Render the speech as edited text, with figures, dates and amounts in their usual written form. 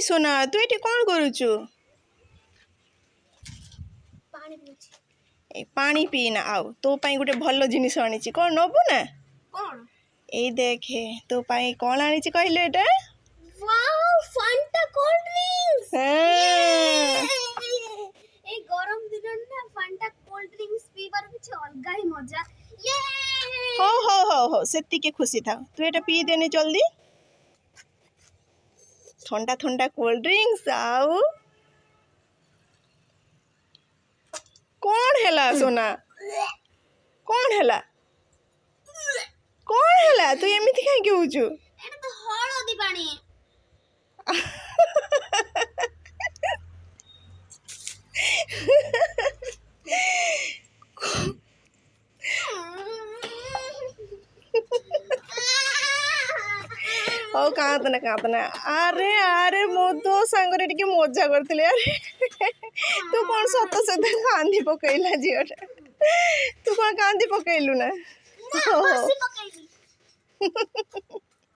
सोना तू ये कौन करुचु पानी पीना आउ तो पाई गोटे भल जिनिस आनी कौन नबू ना कौन ए देखे तो पाई कौन आनी कहले एटा वाओ फांटा कोल्ड ड्रिंक्स ए गरम दिन ना फांटा कोल्ड ड्रिंक्स पीबार कुछ अलगा ही मजा ये हो सेती के खुशी था तू एटा पी देने जल्दी ठंडा ठंडा कोल्ड ड्रिंक्स आउ कौन हैला सोना कौन हैला तू एमिति काहे कहउछु एटा तो हळदी पानी ओ कातना अरे अरे मो तो सांगरे टिके मजा करथिले अरे तू कौन सत सत कांदी पकैला जियोटा तू कौन कांदी पकैलु ना ना बसी पकैली